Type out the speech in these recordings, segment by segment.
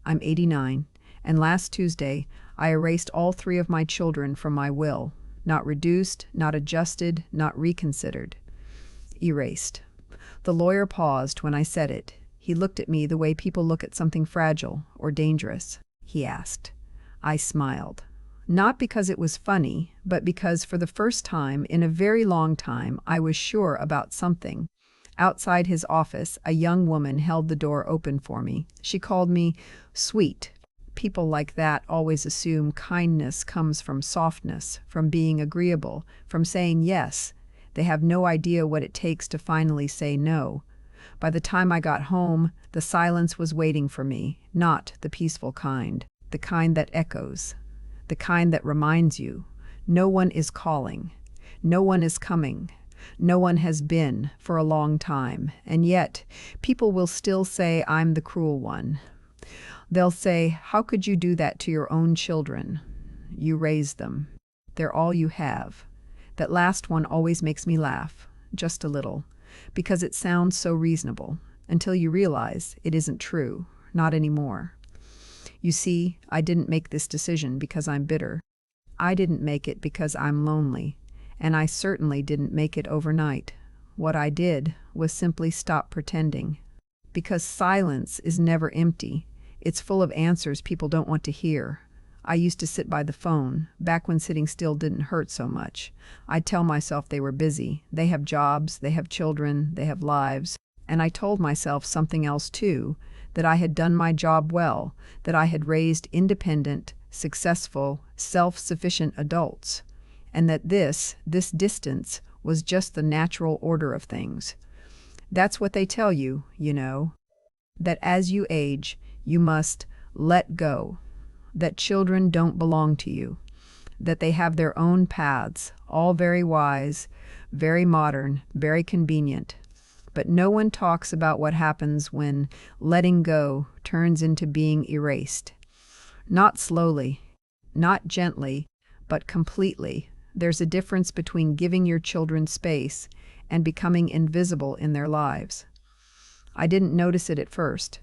I'm 89, and last Tuesday I erased all three of my children from my will. Not reduced, not adjusted, not reconsidered. Erased. The lawyer paused when I said it. He looked at me the way people look at something fragile or dangerous. He asked. I smiled. Not because it was funny, but because for the first time in a very long time I was sure about something. Outside his office, a young woman held the door open for me. She called me sweet. People like that always assume kindness comes from softness, from being agreeable, from saying yes. They have no idea what it takes to finally say no. By the time I got home, the silence was waiting for me, not the peaceful kind, the kind that echoes, the kind that reminds you, no one is calling, no one is coming, no one has been for a long time, and yet people will still say I'm the cruel one. They'll say, how could you do that to your own children? You raised them. They're all you have. That last one always makes me laugh, just a little, because it sounds so reasonable, until you realize it isn't true, not anymore. You see, I didn't make this decision because I'm bitter. I didn't make it because I'm lonely, and I certainly didn't make it overnight. What I did was simply stop pretending. Because silence is never empty. It's full of answers people don't want to hear. I used to sit by the phone, back when sitting still didn't hurt so much. I'd tell myself they were busy. They have jobs, they have children, they have lives. And I told myself something else too, that I had done my job well, that I had raised independent, successful, self-sufficient adults, and that this distance was just the natural order of things. That's what they tell you, you know, that as you age, you must let go, that children don't belong to you, that they have their own paths, all very wise, very modern, very convenient. But no one talks about what happens when letting go turns into being erased. Not slowly, not gently, but completely. There's a difference between giving your children space and becoming invisible in their lives. I didn't notice it at first.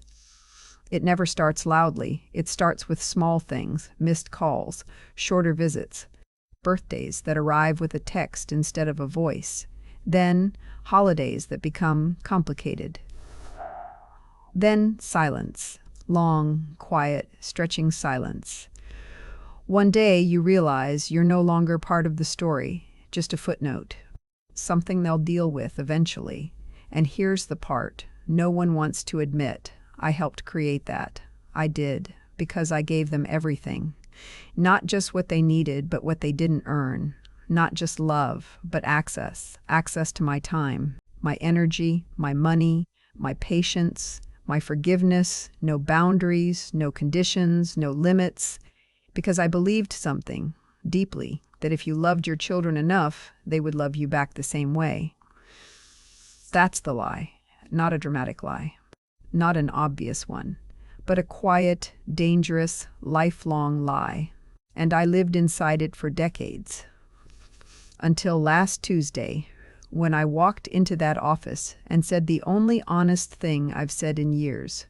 It never starts loudly. It starts with small things, missed calls, shorter visits, birthdays that arrive with a text instead of a voice, then holidays that become complicated. Then silence, long, quiet, stretching silence. One day you realize you're no longer part of the story, just a footnote, something they'll deal with eventually. And here's the part no one wants to admit. I helped create that. I did, because I gave them everything. Not just what they needed, but what they didn't earn. Not just love, but access. Access to my time, my energy, my money, my patience, my forgiveness, no boundaries, no conditions, no limits. Because I believed something, deeply, that if you loved your children enough, they would love you back the same way. That's the lie, not a dramatic lie. Not an obvious one, but a quiet, dangerous, lifelong lie. And I lived inside it for decades. Until last Tuesday, when I walked into that office and said the only honest thing I've said in years.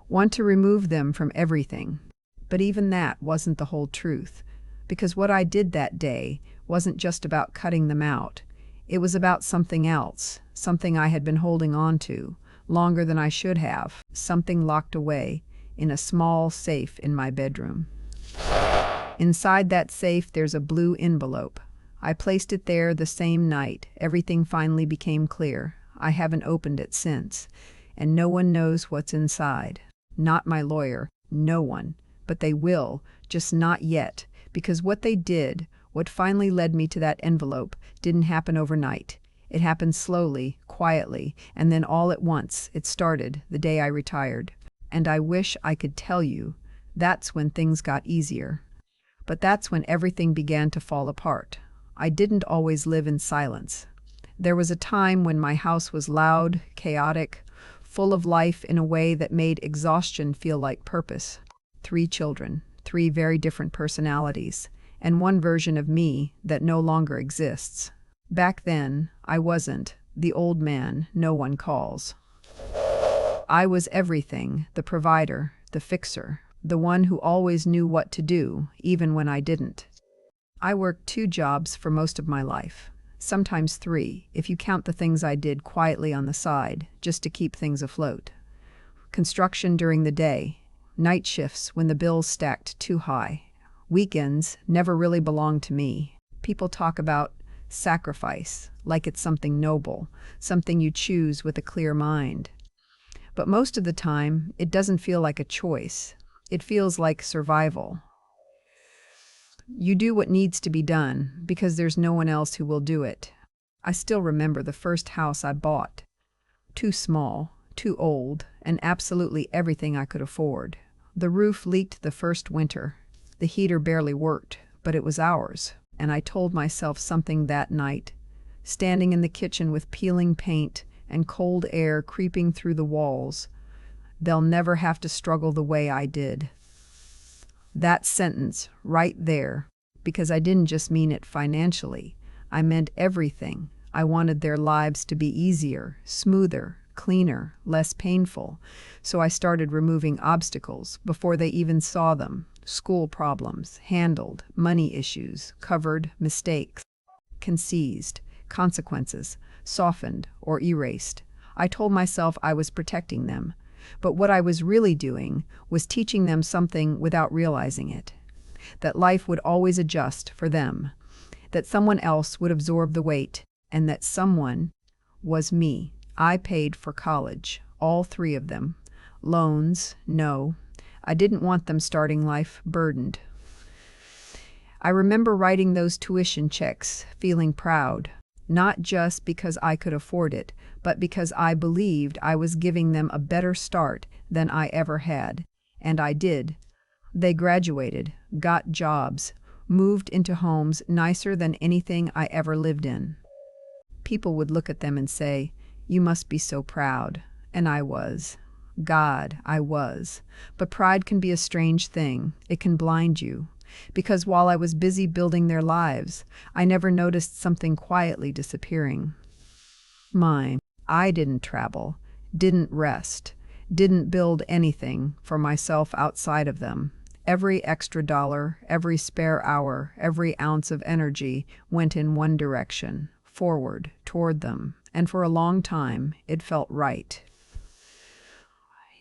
Want to remove them from everything. But even that wasn't the whole truth, because what I did that day wasn't just about cutting them out. It was about something else, something I had been holding on to, longer than I should have, something locked away in a small safe in my bedroom. Inside that safe there's a blue envelope. I placed it there the same night. Everything finally became clear. I haven't opened it since, and no one knows what's inside. Not my lawyer, no one. But they will, just not yet, because what they did, what finally led me to that envelope, didn't happen overnight. It happened slowly, quietly, and then all at once it started the day I retired. And I wish I could tell you, that's when things got easier. But that's when everything began to fall apart. I didn't always live in silence. There was a time when my house was loud, chaotic, full of life in a way that made exhaustion feel like purpose. 3 children, 3 very different personalities, and one version of me that no longer exists. Back then, I wasn't the old man no one calls. I was everything, the provider, the fixer, the one who always knew what to do, even when I didn't. I worked 2 jobs for most of my life, sometimes 3, if you count the things I did quietly on the side, just to keep things afloat. Construction during the day, night shifts when the bills stacked too high. Weekends never really belonged to me. People talk about sacrifice like it's something noble, something you choose with a clear mind. But most of the time, it doesn't feel like a choice. It feels like survival. You do what needs to be done because there's no one else who will do it. I still remember the first house I bought. Too small, too old, and absolutely everything I could afford. The roof leaked the first winter. The heater barely worked, but it was ours, and I told myself something that night. Standing in the kitchen with peeling paint and cold air creeping through the walls, they'll never have to struggle the way I did. That sentence, right there, because I didn't just mean it financially. I meant everything. I wanted their lives to be easier, smoother, cleaner, less painful. So I started removing obstacles before they even saw them. School problems, handled, money issues, covered, mistakes, concealed, consequences, softened or erased. I told myself I was protecting them. But what I was really doing was teaching them something without realizing it. That life would always adjust for them. That someone else would absorb the weight. And that someone was me. I paid for college, all 3 of them. Loans, no. I didn't want them starting life burdened. I remember writing those tuition checks, feeling proud. Not just because I could afford it, but because I believed I was giving them a better start than I ever had. And I did. They graduated, got jobs, moved into homes nicer than anything I ever lived in. People would look at them and say, "You must be so proud." And I was. God, I was. But pride can be a strange thing. It can blind you. Because while I was busy building their lives, I never noticed something quietly disappearing. Mine. I didn't travel, didn't rest, didn't build anything for myself outside of them. Every extra dollar, every spare hour, every ounce of energy went in one direction, forward, toward them. And for a long time, it felt right.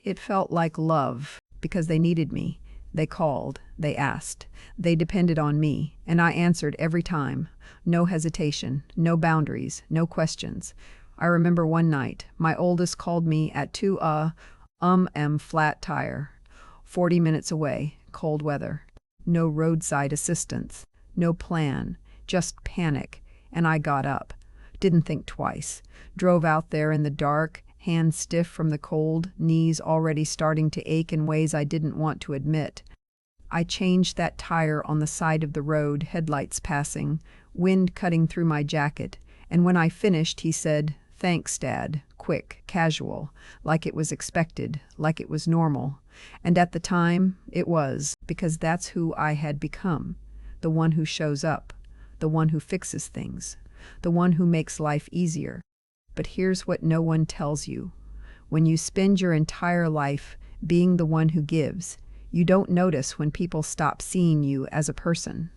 It felt like love, because they needed me. They called, they asked, they depended on me, and I answered every time. No hesitation, no boundaries, no questions. I remember one night, my oldest called me at 2 flat tire. 40 minutes away, cold weather. No roadside assistance, no plan, just panic, and I got up. Didn't think twice. Drove out there in the dark, hands stiff from the cold, knees already starting to ache in ways I didn't want to admit. I changed that tire on the side of the road, headlights passing, wind cutting through my jacket, and when I finished, he said, "Thanks, Dad," quick, casual, like it was expected, like it was normal. And at the time, it was, because that's who I had become, the one who shows up, the one who fixes things, the one who makes life easier. But here's what no one tells you. When you spend your entire life being the one who gives, you don't notice when people stop seeing you as a person.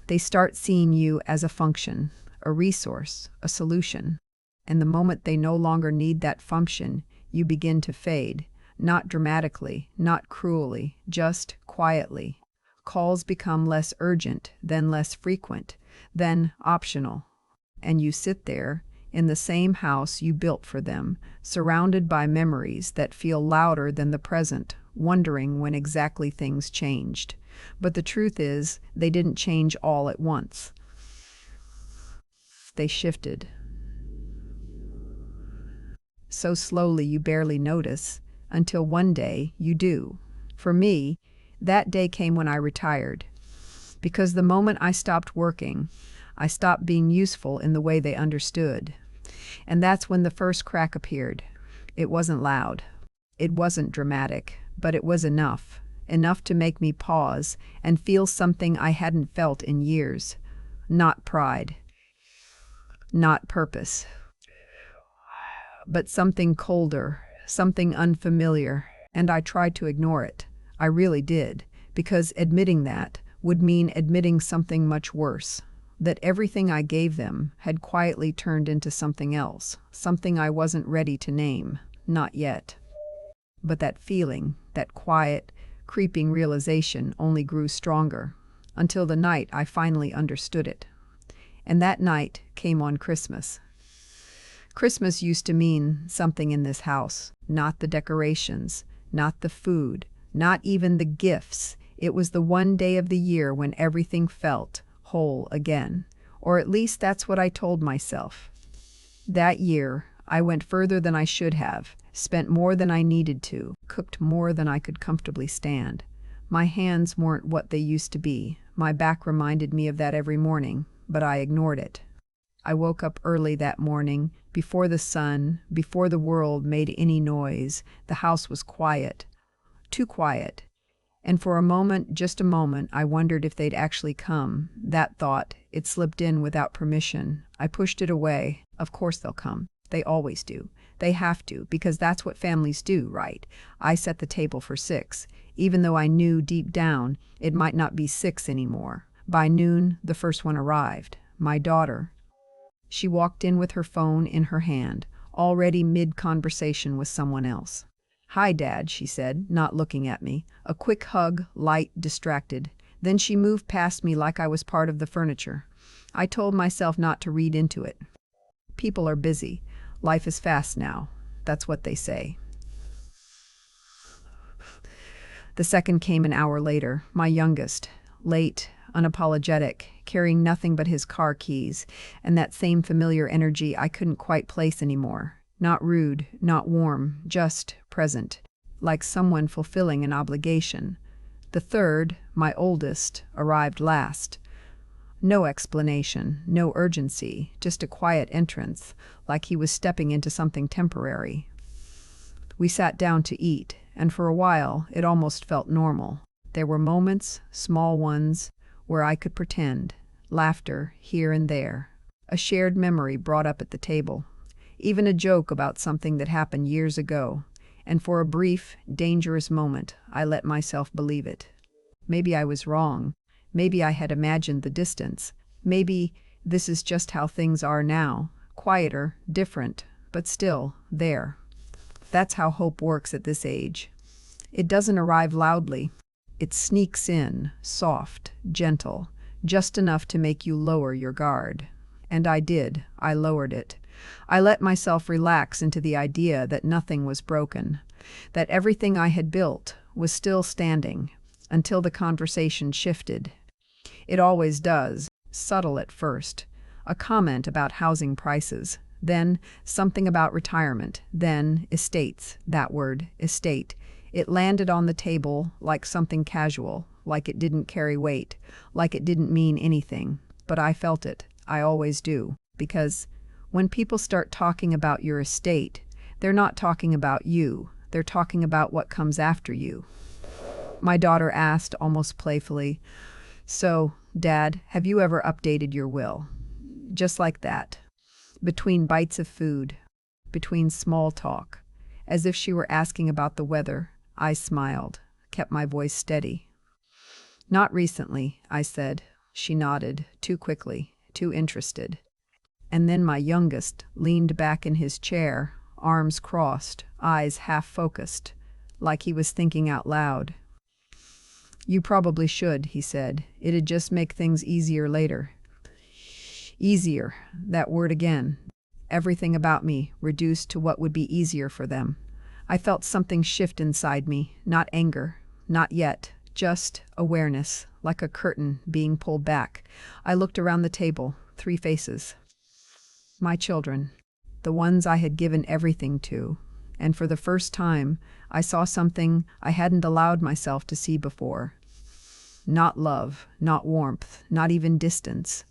They start seeing you as a function, a resource, a solution. And the moment they no longer need that function, you begin to fade. Not dramatically, not cruelly, just quietly. Calls become less urgent, then less frequent, then optional. And you sit there, in the same house you built for them, surrounded by memories that feel louder than the present, wondering when exactly things changed. But the truth is, they didn't change all at once. They shifted. So slowly you barely notice, until one day you do. For me, that day came when I retired. Because the moment I stopped working, I stopped being useful in the way they understood. And that's when the first crack appeared. It wasn't loud. It wasn't dramatic, but it was enough. Enough to make me pause and feel something I hadn't felt in years. Not pride. Not purpose. But something colder, something unfamiliar. and I tried to ignore it. I really did, because admitting that would mean admitting something much worse. That everything I gave them had quietly turned into something else, something I wasn't ready to name. Not yet. But that feeling, that quiet, creeping realization only grew stronger, until the night I finally understood it. And that night came on Christmas. Christmas used to mean something in this house, not the decorations, not the food, not even the gifts. It was the one day of the year when everything felt whole again. Or at least that's what I told myself. That year, I went further than I should have, spent more than I needed to, cooked more than I could comfortably stand. My hands weren't what they used to be. My back reminded me of that every morning, but I ignored it. I woke up early that morning, before the sun, before the world made any noise. The house was quiet. Too quiet. And for a moment, just a moment, I wondered if they'd actually come. That thought, it slipped in without permission. I pushed it away. Of course they'll come. They always do. They have to, because that's what families do, right? I set the table for 6, even though I knew deep down it might not be 6 anymore. By noon, the first one arrived. My daughter. She walked in with her phone in her hand, already mid-conversation with someone else. "Hi, Dad," she said, not looking at me. A quick hug, light, distracted. Then she moved past me like I was part of the furniture. I told myself not to read into it. People are busy. Life is fast now. That's what they say. The second came an hour later, my youngest, late, unapologetic, carrying nothing but his car keys, and that same familiar energy I couldn't quite place anymore. Not rude, not warm, just present, like someone fulfilling an obligation. The third, my oldest, arrived last. No explanation, no urgency, just a quiet entrance, like he was stepping into something temporary. We sat down to eat, and for a while it almost felt normal. There were moments, small ones, where I could pretend, laughter here and there, a shared memory brought up at the table, even a joke about something that happened years ago, and for a brief, dangerous moment I let myself believe it. Maybe I was wrong. Maybe I had imagined the distance. Maybe this is just how things are now, quieter, different, but still there. That's how hope works at this age. It doesn't arrive loudly. It sneaks in, soft, gentle, just enough to make you lower your guard. And I did. I lowered it. I let myself relax into the idea that nothing was broken, that everything I had built was still standing, until the conversation shifted. It always does, subtle at first. A comment about housing prices, then something about retirement, then estates, that word, estate. It landed on the table like something casual, like it didn't carry weight, like it didn't mean anything. But I felt it. I always do. Because when people start talking about your estate, they're not talking about you. They're talking about what comes after you. My daughter asked, almost playfully, "So, Dad, have you ever updated your will?" Just like that. Between bites of food, between small talk, as if she were asking about the weather. I smiled, kept my voice steady. "Not recently," I said. She nodded, too quickly, too interested. And then my youngest leaned back in his chair, arms crossed, eyes half-focused, like he was thinking out loud. "You probably should," he said. "It'd just make things easier later." Easier, that word again. Everything about me reduced to what would be easier for them. I felt something shift inside me, not anger, not yet, just awareness, like a curtain being pulled back. I looked around the table, 3 faces. My children, the ones I had given everything to, and for the first time, I saw something I hadn't allowed myself to see before. Not love, not warmth, not even distance,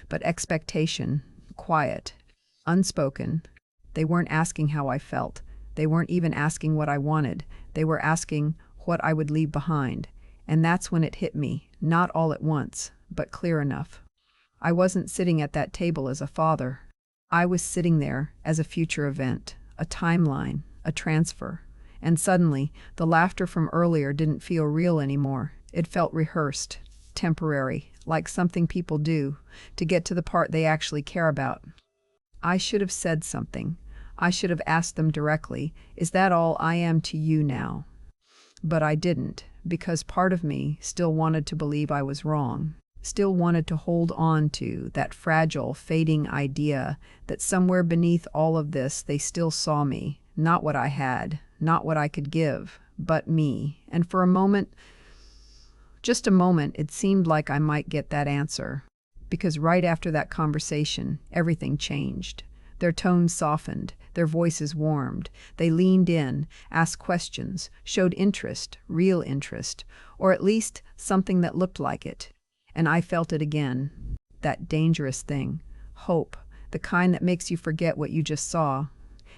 but expectation, quiet, unspoken. They weren't asking how I felt. They weren't even asking what I wanted. They were asking what I would leave behind. And that's when it hit me, not all at once, but clear enough. I wasn't sitting at that table as a father. I was sitting there as a future event, a timeline, a transfer. And suddenly, the laughter from earlier didn't feel real anymore. It felt rehearsed, temporary, like something people do to get to the part they actually care about. I should have said something. I should have asked them directly, "Is that all I am to you now?" But I didn't, because part of me still wanted to believe I was wrong, still wanted to hold on to that fragile, fading idea that somewhere beneath all of this they still saw me, not what I had, not what I could give, but me. And for a moment, just a moment, it seemed like I might get that answer. Because right after that conversation, everything changed. Their tones softened, their voices warmed. They leaned in, asked questions, showed interest, real interest, or at least something that looked like it. And I felt it again. That dangerous thing. Hope. The kind that makes you forget what you just saw.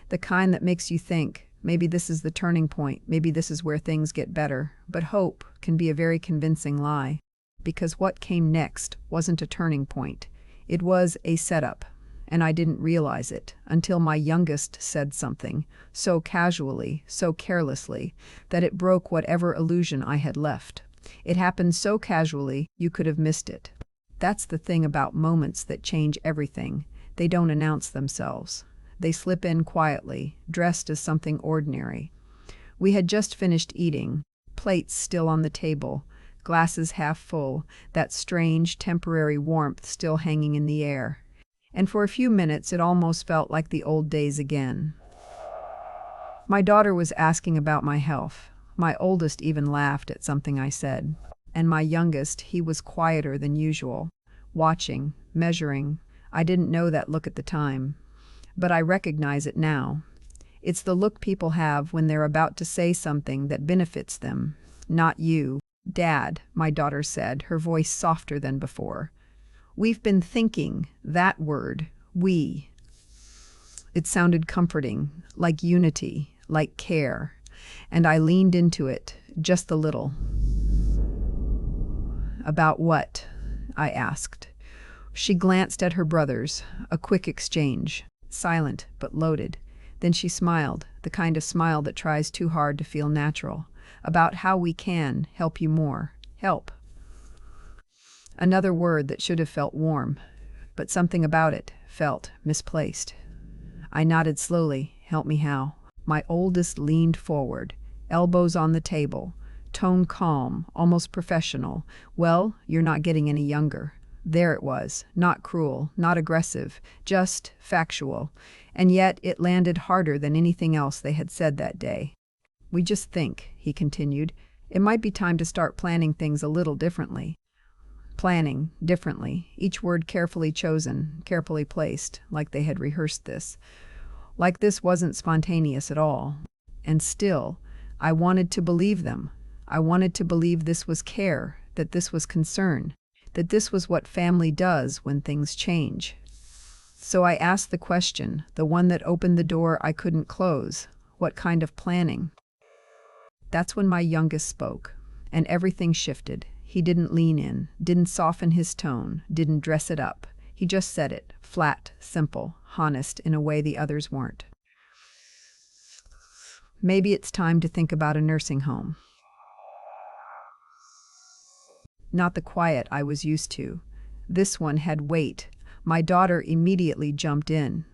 The kind that makes you think, maybe this is the turning point, maybe this is where things get better. But hope can be a very convincing lie. Because what came next wasn't a turning point. It was a setup. And I didn't realize it until my youngest said something, so casually, so carelessly, that it broke whatever illusion I had left. It happened so casually, you could have missed it. That's the thing about moments that change everything. They don't announce themselves. They slip in quietly, dressed as something ordinary. We had just finished eating, plates still on the table, glasses half full, that strange, temporary warmth still hanging in the air. And for a few minutes it almost felt like the old days again. My daughter was asking about my health. My oldest even laughed at something I said. And my youngest, he was quieter than usual, watching, measuring. I didn't know that look at the time, but I recognize it now. It's the look people have when they're about to say something that benefits them. Not you. "Dad," my daughter said, her voice softer than before. "We've been thinking, that word, we." It sounded comforting, like unity, like care, and I leaned into it, just a little. "About what?" I asked. She glanced at her brothers, a quick exchange, silent but loaded. Then she smiled, the kind of smile that tries too hard to feel natural. "About how we can help you more. Help." Another word that should have felt warm, but something about it felt misplaced. I nodded slowly. "Help me how?" My oldest leaned forward, elbows on the table, tone calm, almost professional. "Well, you're not getting any younger." There it was, not cruel, not aggressive, just factual. And yet it landed harder than anything else they had said that day. "We just think," he continued, "it might be time to start planning things a little differently." Planning, differently, each word carefully chosen, carefully placed, like they had rehearsed this. Like this wasn't spontaneous at all. And still, I wanted to believe them. I wanted to believe this was care, that this was concern, that this was what family does when things change. So I asked the question, the one that opened the door I couldn't close. What kind of planning? That's when my youngest spoke, and everything shifted. He didn't lean in, didn't soften his tone, didn't dress it up. He just said it, flat, simple, honest, in a way the others weren't. "Maybe it's time to think about a nursing home." Not the quiet I was used to. This one had weight. My daughter immediately jumped in.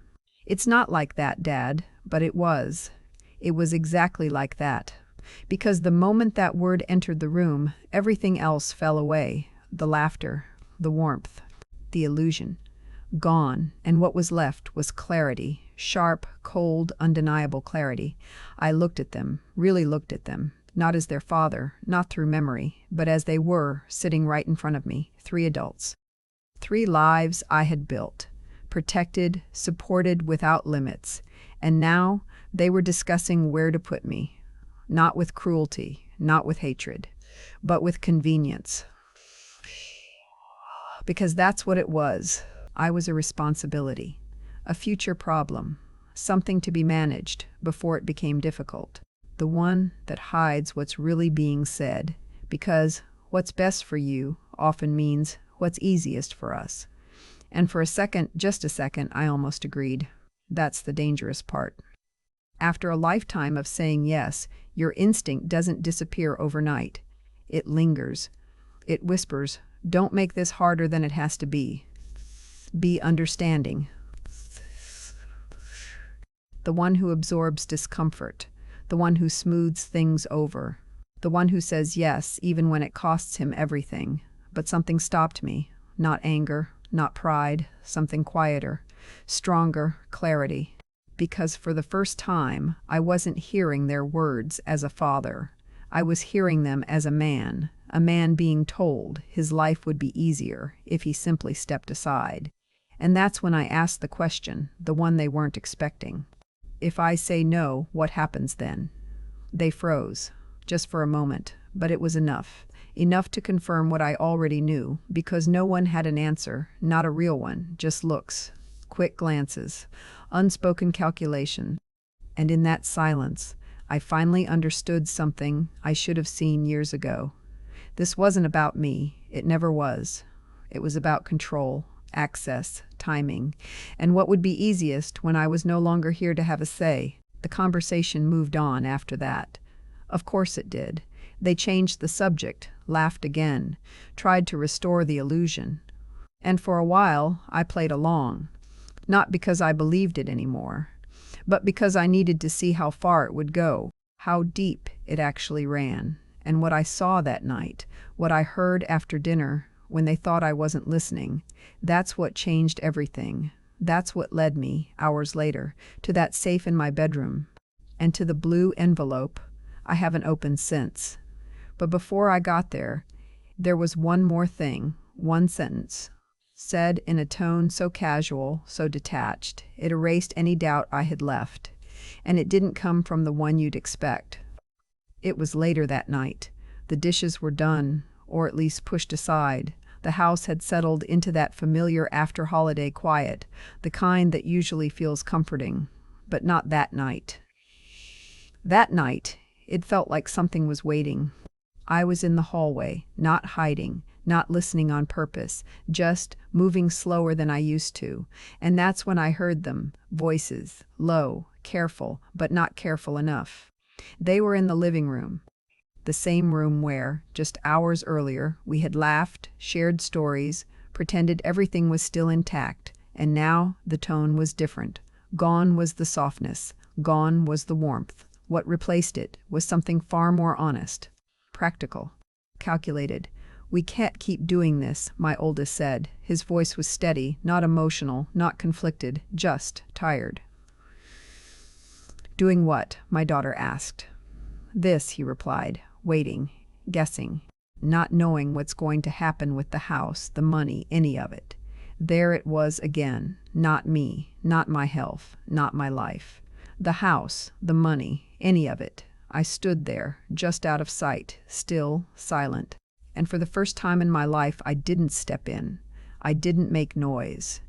"It's not like that, Dad," but it was. It was exactly like that. Because the moment that word entered the room, everything else fell away. The laughter, the warmth, the illusion. Gone, and what was left was clarity, sharp, cold, undeniable clarity. I looked at them, really looked at them, not as their father, not through memory, but as they were, sitting right in front of me, 3 adults. 3 lives I had built, protected, supported without limits, and now they were discussing where to put me. Not with cruelty, not with hatred, but with convenience. Because that's what it was. I was a responsibility, a future problem, something to be managed before it became difficult. The one that hides what's really being said, because what's best for you often means what's easiest for us. And for a second, just a second, I almost agreed. That's the dangerous part. After a lifetime of saying yes, Your instinct doesn't disappear overnight. It lingers. It whispers, "Don't make this harder than it has to be. Be understanding." The one who absorbs discomfort, the one who smooths things over, the one who says yes even when it costs him everything. But something stopped me. Not anger, not pride, something quieter, stronger, clarity. Because for the first time, I wasn't hearing their words as a father. I was hearing them as a man being told his life would be easier if he simply stepped aside. And that's when I asked the question, the one they weren't expecting. If I say no, what happens then? They froze, just for a moment, but it was enough. Enough to confirm what I already knew, because no one had an answer, not a real one, just looks, quick glances, unspoken calculation. And in that silence, I finally understood something I should have seen years ago. This wasn't about me. It never was. It was about control, access, timing, and what would be easiest when I was no longer here to have a say. The conversation moved on after that. Of course it did. They changed the subject, laughed again, tried to restore the illusion. And for a while, I played along. Not because I believed it anymore, but because I needed to see how far it would go, how deep it actually ran. And what I saw that night, what I heard after dinner when they thought I wasn't listening, that's what changed everything. That's what led me, hours later, to that safe in my bedroom, and to the blue envelope I haven't opened since. But before I got there was one more thing, one sentence, said in a tone so casual, so detached, it erased any doubt I had left. And it didn't come from the one you'd expect. It was later that night. The dishes were done, or at least pushed aside. The house had settled into that familiar after-holiday quiet, the kind that usually feels comforting. But not that night. That night, it felt like something was waiting. I was in the hallway, not hiding, not listening on purpose, just moving slower than I used to. And that's when I heard them, voices, low, careful, but not careful enough. They were in the living room, the same room where, just hours earlier, we had laughed, shared stories, pretended everything was still intact, and now the tone was different. Gone was the softness, gone was the warmth. What replaced it was something far more honest, practical, calculated. "We can't keep doing this," my oldest said. His voice was steady, not emotional, not conflicted, just tired. "Doing what?" my daughter asked. "This," he replied, waiting, guessing, not knowing what's going to happen with the house, the money, any of it. There it was again, not me, not my health, not my life. The house, the money, any of it. I stood there, just out of sight, still, silent. And for the first time in my life, I didn't step in. I didn't make noise.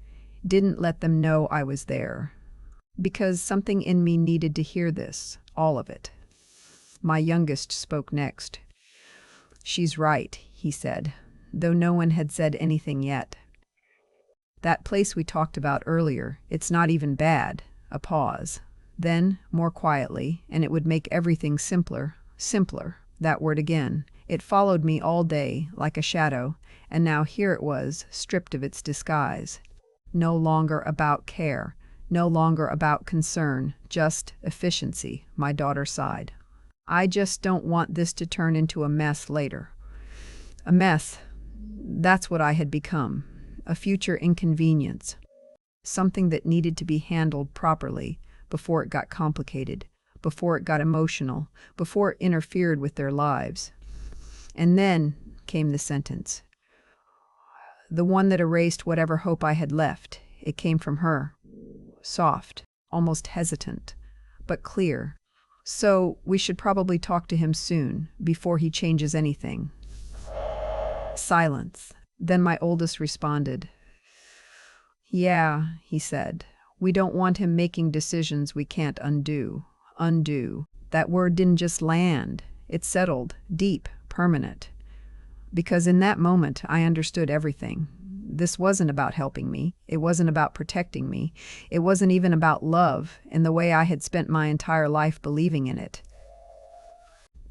Didn't let them know I was there. Because something in me needed to hear this, all of it. My youngest spoke next. "She's right," he said, though no one had said anything yet. "That place we talked about earlier, it's not even bad." A pause. Then, more quietly, and it would make everything simpler, that word again. It followed me all day, like a shadow, and now here it was, stripped of its disguise. No longer about care. No longer about concern, just efficiency, my daughter sighed. "I just don't want this to turn into a mess later." A mess, that's what I had become. A future inconvenience. Something that needed to be handled properly before it got complicated, before it got emotional, before it interfered with their lives. And then came the sentence. The one that erased whatever hope I had left. It came from her. Soft, almost hesitant, but clear. "So we should probably talk to him soon, before he changes anything." Silence. Then my oldest responded. "Yeah," he said. "We don't want him making decisions we can't undo." Undo. That word didn't just land. It settled, deep, permanent. Because in that moment, I understood everything. This wasn't about helping me. It wasn't about protecting me. It wasn't even about love in the way I had spent my entire life believing in it.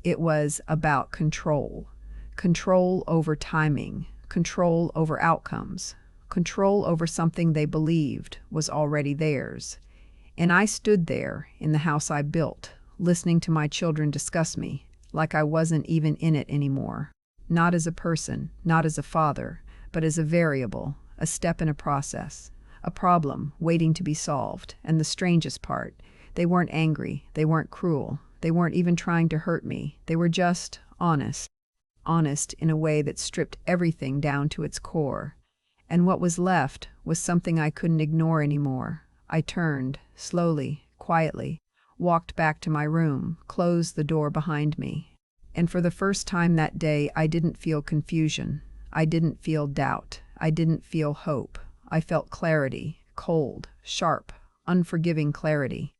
It was about control. Control over timing, control over outcomes, control over something they believed was already theirs. And I stood there in the house I built, listening to my children discuss me, like I wasn't even in it anymore. Not as a person, not as a father, but as a variable, a step in a process, a problem waiting to be solved. And the strangest part, they weren't angry, they weren't cruel, they weren't even trying to hurt me. They were just honest. Honest in a way that stripped everything down to its core. And what was left was something I couldn't ignore anymore. I turned, slowly, quietly, walked back to my room, closed the door behind me. And for the first time that day, I didn't feel confusion. I didn't feel doubt. I didn't feel hope. I felt clarity, cold, sharp, unforgiving clarity.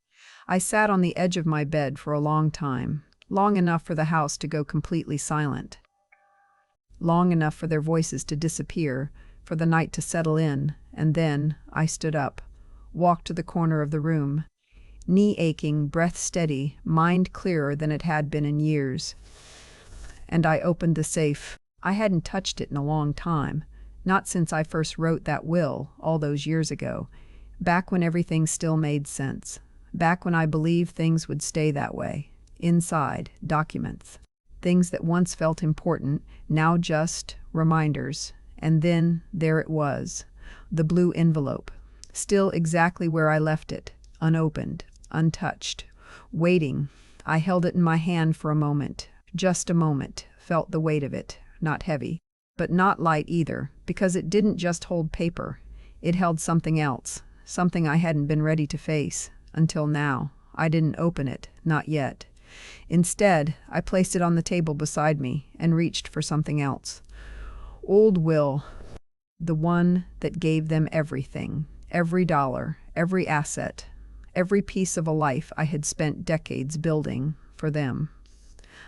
I sat on the edge of my bed for a long time, long enough for the house to go completely silent. Long enough for their voices to disappear, for the night to settle in, and then I stood up, walked to the corner of the room, knee aching, breath steady, mind clearer than it had been in years. And I opened the safe. I hadn't touched it in a long time, not since I first wrote that will all those years ago, back when everything still made sense, back when I believed things would stay that way. Inside, documents. Things that once felt important, now just reminders. And then there it was, the blue envelope, still exactly where I left it, unopened, untouched, waiting. I held it in my hand for a moment, just a moment, felt the weight of it, not heavy, but not light either, because it didn't just hold paper. It held something else, something I hadn't been ready to face, until now. I didn't open it, not yet. Instead, I placed it on the table beside me and reached for something else. Old Will, the one that gave them everything, every dollar, every asset, every piece of a life I had spent decades building for them.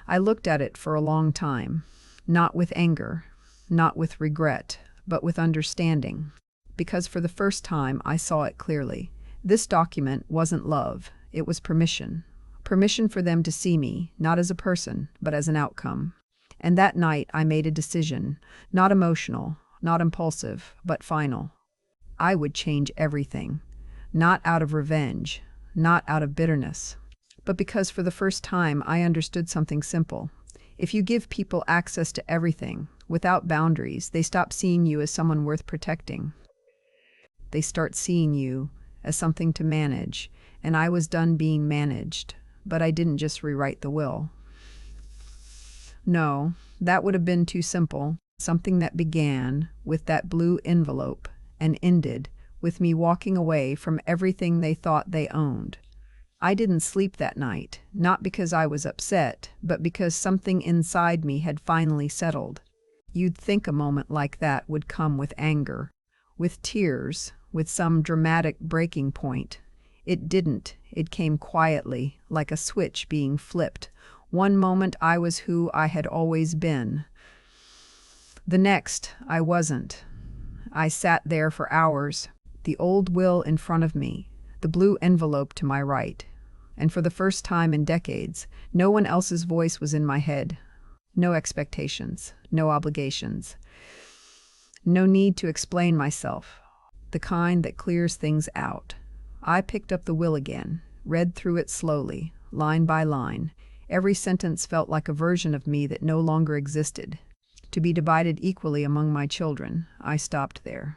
I looked at it for a long time, not with anger, not with regret, but with understanding, because for the first time I saw it clearly. This document wasn't love, it was permission. Permission for them to see me, not as a person, but as an outcome. And that night I made a decision, not emotional, not impulsive, but final. I would change everything, not out of revenge, not out of bitterness, but because for the first time I understood something simple. If you give people access to everything, without boundaries, they stop seeing you as someone worth protecting. They start seeing you as something to manage, and I was done being managed. But I didn't just rewrite the will. No, that would have been too simple. Something that began with that blue envelope and ended with me walking away from everything they thought they owned. I didn't sleep that night, not because I was upset, but because something inside me had finally settled. You'd think a moment like that would come with anger, with tears, with some dramatic breaking point. It didn't. It came quietly, like a switch being flipped. One moment I was who I had always been. The next, I wasn't. I sat there for hours, the old will in front of me, the blue envelope to my right. And for the first time in decades, no one else's voice was in my head. No expectations, no obligations. No need to explain myself. The kind that clears things out. I picked up the will again, read through it slowly, line by line. Every sentence felt like a version of me that no longer existed. To be divided equally among my children, I stopped there.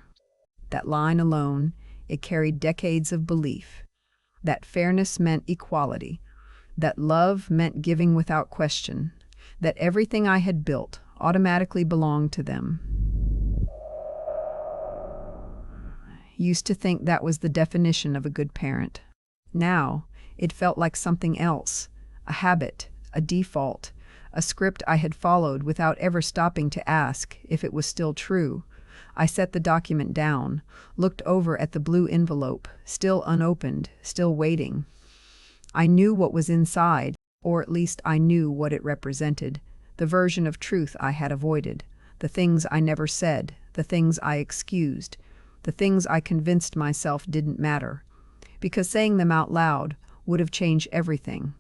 That line alone, it carried decades of belief. That fairness meant equality. That love meant giving without question. That everything I had built automatically belonged to them. Used to think that was the definition of a good parent. Now, it felt like something else, a habit, a default, a script I had followed without ever stopping to ask if it was still true. I set the document down, looked over at the blue envelope, still unopened, still waiting. I knew what was inside, or at least I knew what it represented, the version of truth I had avoided, the things I never said, the things I excused, the things I convinced myself didn't matter, because saying them out loud would have changed everything.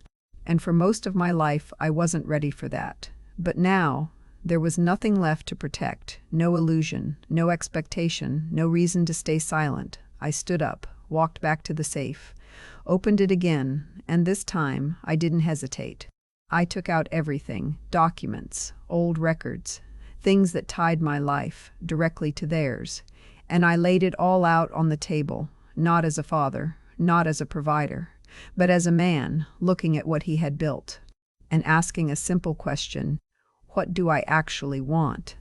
And for most of my life, I wasn't ready for that. But now, there was nothing left to protect, no illusion, no expectation, no reason to stay silent. I stood up, walked back to the safe, opened it again, and this time I didn't hesitate. I took out everything, documents, old records, things that tied my life directly to theirs, and I laid it all out on the table, not as a father, not as a provider, but as a man looking at what he had built and asking a simple question: what do I actually want?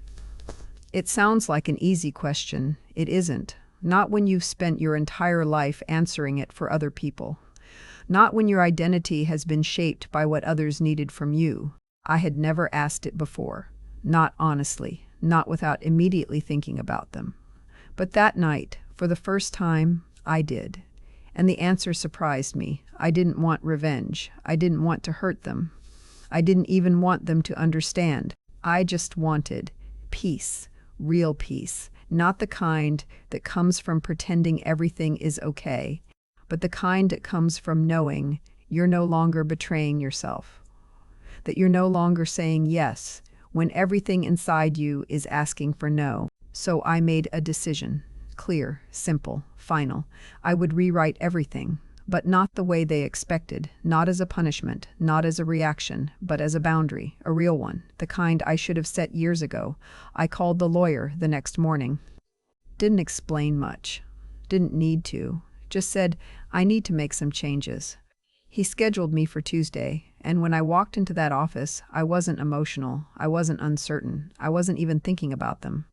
It sounds like an easy question. It isn't. Not when you've spent your entire life answering it for other people. Not when your identity has been shaped by what others needed from you. I had never asked it before. Not honestly, not without immediately thinking about them. But that night, for the first time, I did. And the answer surprised me. I didn't want revenge. I didn't want to hurt them. I didn't even want them to understand. I just wanted peace, real peace, not the kind that comes from pretending everything is okay, but the kind that comes from knowing you're no longer betraying yourself, that you're no longer saying yes when everything inside you is asking for no. So I made a decision, clear, simple, final. I would rewrite everything, but not the way they expected, not as a punishment, not as a reaction, but as a boundary, a real one, the kind I should have set years ago. I called the lawyer the next morning. Didn't explain much, didn't need to, just said, I need to make some changes. He scheduled me for Tuesday, and when I walked into that office, I wasn't emotional, I wasn't uncertain, I wasn't even thinking about them.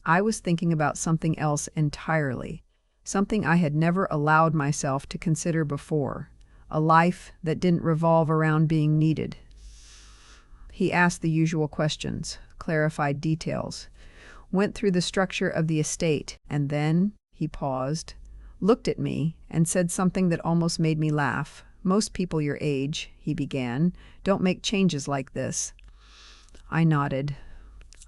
I was thinking about something else entirely, something I had never allowed myself to consider before, a life that didn't revolve around being needed. He asked the usual questions, clarified details, went through the structure of the estate, and then he paused, looked at me, and said something that almost made me laugh. Most people your age, he began, don't make changes like this. I nodded.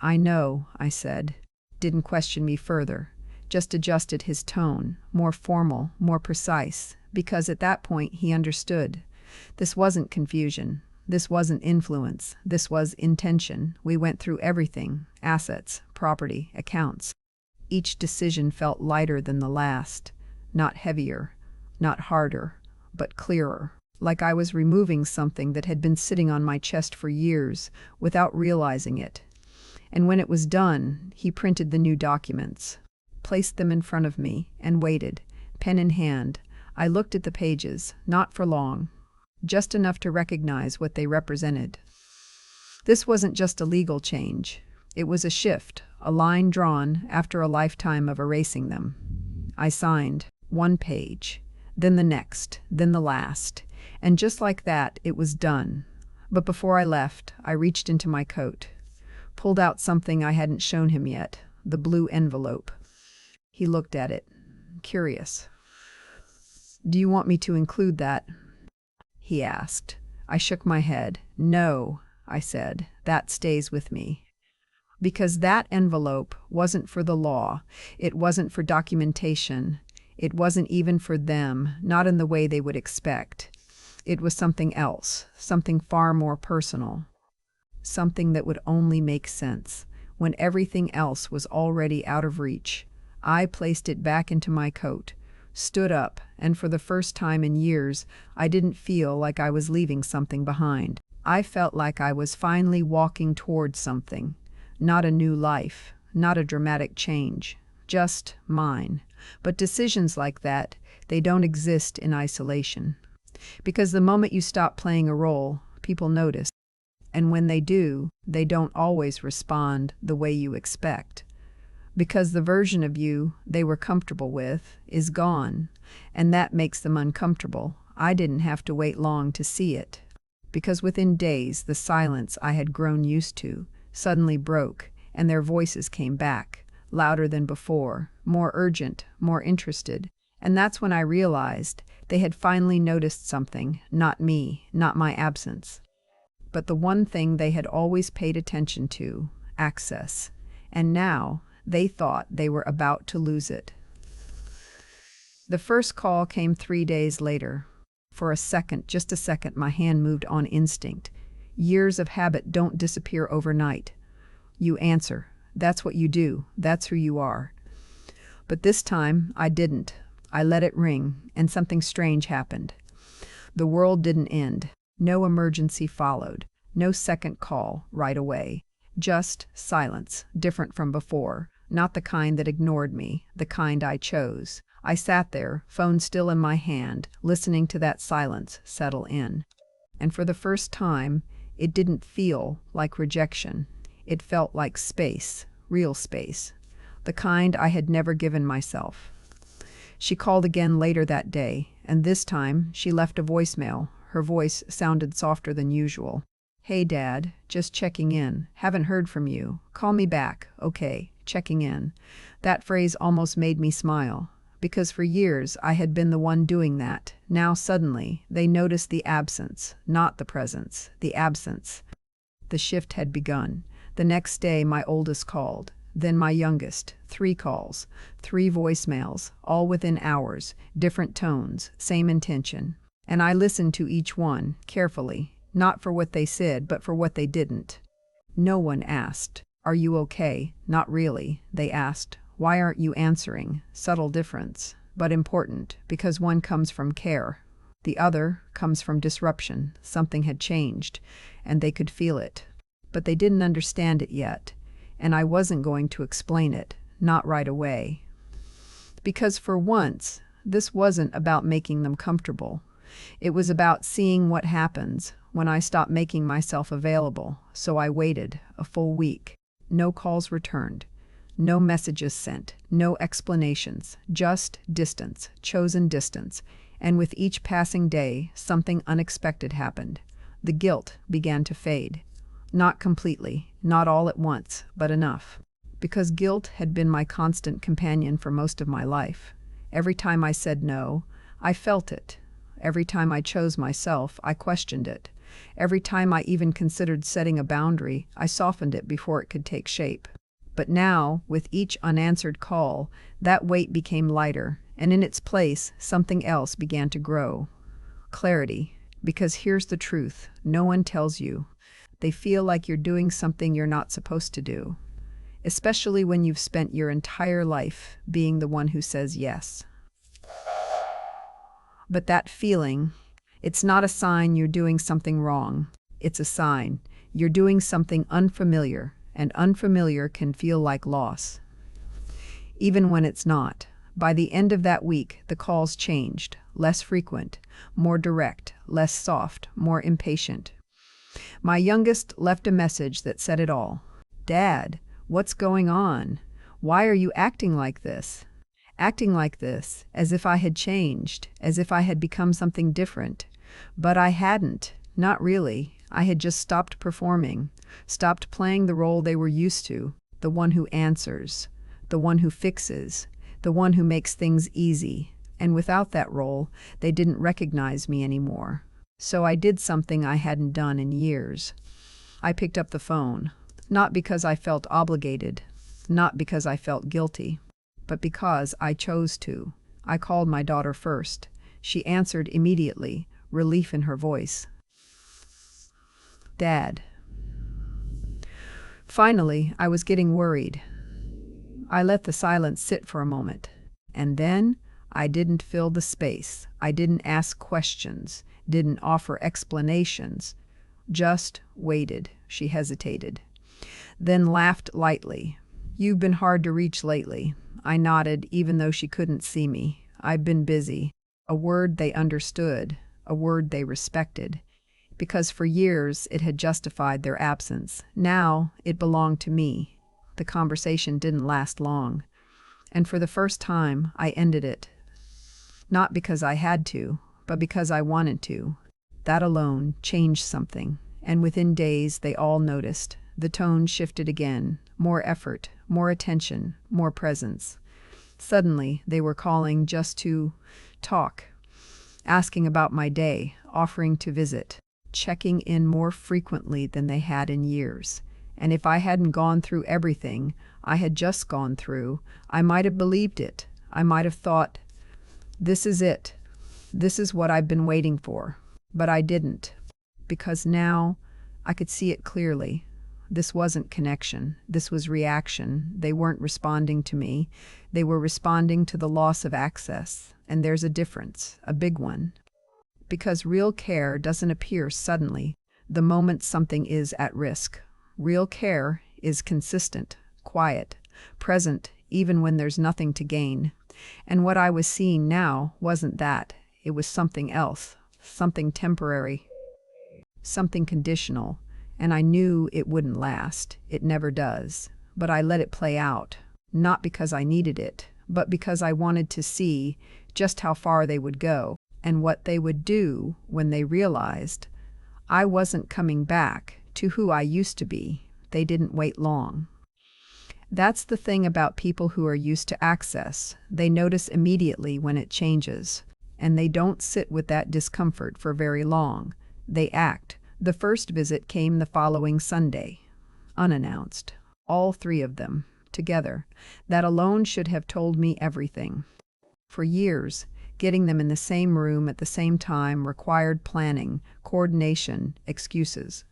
I know, I said. Didn't question me further, just adjusted his tone, more formal, more precise, because at that point he understood. This wasn't confusion. This wasn't influence. This was intention. We went through everything, assets, property, accounts. Each decision felt lighter than the last, not heavier, not harder, but clearer, like I was removing something that had been sitting on my chest for years without realizing it. And when it was done, he printed the new documents, placed them in front of me, and waited, pen in hand. I looked at the pages, not for long, just enough to recognize what they represented. This wasn't just a legal change. It was a shift, a line drawn after a lifetime of erasing them. I signed one page, then the next, then the last, and just like that, it was done. But before I left, I reached into my coat, pulled out something I hadn't shown him yet, the blue envelope. He looked at it, curious. "Do you want me to include that?" he asked. I shook my head. "No," I said, "that stays with me." Because that envelope wasn't for the law. It wasn't for documentation. It wasn't even for them, not in the way they would expect. It was something else, something far more personal. Something that would only make sense when everything else was already out of reach. I placed it back into my coat, stood up, and for the first time in years, I didn't feel like I was leaving something behind. I felt like I was finally walking towards something. Not a new life, not a dramatic change, just mine. But decisions like that, they don't exist in isolation. Because the moment you stop playing a role, people notice. And when they do, they don't always respond the way you expect. Because the version of you they were comfortable with is gone, and that makes them uncomfortable. I didn't have to wait long to see it. Because within days, the silence I had grown used to suddenly broke, and their voices came back, louder than before, more urgent, more interested. And that's when I realized they had finally noticed something, not me, not my absence, but the one thing they had always paid attention to, access. And now they thought they were about to lose it. The first call came 3 days later. For a second, just a second, my hand moved on instinct. Years of habit don't disappear overnight. You answer. That's what you do. That's who you are. But this time, I didn't. I let it ring, and something strange happened. The world didn't end. No emergency followed. No second call right away. Just silence, different from before. Not the kind that ignored me, the kind I chose. I sat there, phone still in my hand, listening to that silence settle in. And for the first time, it didn't feel like rejection. It felt like space, real space. The kind I had never given myself. She called again later that day, and this time she left a voicemail. Her voice sounded softer than usual. "Hey, Dad, just checking in. Haven't heard from you. Call me back. Okay, checking in." That phrase almost made me smile, because for years I had been the one doing that. Now suddenly, they noticed the absence, not the presence, the absence. The shift had begun. The next day, my oldest called. Then my youngest. 3 calls, 3 voicemails, all within hours, different tones, same intention. And I listened to each one, carefully, not for what they said, but for what they didn't. No one asked, "Are you okay?" Not really. They asked, "Why aren't you answering?" Subtle difference, but important, because one comes from care. The other comes from disruption. Something had changed, and they could feel it. But they didn't understand it yet, and I wasn't going to explain it, not right away. Because for once, this wasn't about making them comfortable. It was about seeing what happens when I stop making myself available. So I waited a full week. No calls returned. No messages sent. No explanations. Just distance, chosen distance. And with each passing day, something unexpected happened. The guilt began to fade. Not completely, not all at once, but enough. Because guilt had been my constant companion for most of my life. Every time I said no, I felt it. Every time I chose myself, I questioned it. Every time I even considered setting a boundary, I softened it before it could take shape. But now, with each unanswered call, that weight became lighter, and in its place, something else began to grow. Clarity. Because here's the truth, no one tells you. They feel like you're doing something you're not supposed to do. Especially when you've spent your entire life being the one who says yes. But that feeling, it's not a sign you're doing something wrong. It's a sign you're doing something unfamiliar, and unfamiliar can feel like loss. Even when it's not. By the end of that week, the calls changed. Less frequent, more direct, less soft, more impatient. My youngest left a message that said it all. "Dad, what's going on? Why are you acting like this?" Acting like this, as if I had changed, as if I had become something different. But I hadn't, not really. I had just stopped performing, stopped playing the role they were used to, the one who answers, the one who fixes, the one who makes things easy. And without that role, they didn't recognize me anymore. So I did something I hadn't done in years. I picked up the phone, not because I felt obligated, not because I felt guilty, but because I chose to. I called my daughter first. She answered immediately, relief in her voice. "Dad." Finally, I was getting worried. I let the silence sit for a moment. And then I didn't fill the space. I didn't ask questions, didn't offer explanations. Just waited. She hesitated. Then laughed lightly. "You've been hard to reach lately." I nodded, even though she couldn't see me. "I've been busy." A word they understood, a word they respected. Because for years it had justified their absence. Now it belonged to me. The conversation didn't last long. And for the first time, I ended it. Not because I had to, but because I wanted to. That alone changed something. And within days, they all noticed. The tone shifted again. More effort, more attention, more presence. Suddenly, they were calling just to talk, asking about my day, offering to visit, checking in more frequently than they had in years. And if I hadn't gone through everything I had just gone through, I might have believed it. I might have thought, this is it. This is what I've been waiting for. But I didn't. Because now I could see it clearly. This wasn't connection. This was reaction. They weren't responding to me. They were responding to the loss of access. And there's a difference, a big one. Because real care doesn't appear suddenly, the moment something is at risk. Real care is consistent, quiet, present, even when there's nothing to gain. And what I was seeing now wasn't that. It was something else, something temporary, something conditional. And I knew it wouldn't last. It never does. But I let it play out, not because I needed it, but because I wanted to see just how far they would go and what they would do when they realized I wasn't coming back to who I used to be. They didn't wait long. That's the thing about people who are used to access. They notice immediately when it changes, and they don't sit with that discomfort for very long. They act. The first visit came the following Sunday, unannounced. All three of them, together. That alone should have told me everything. For years, getting them in the same room at the same time required planning, coordination, excuses.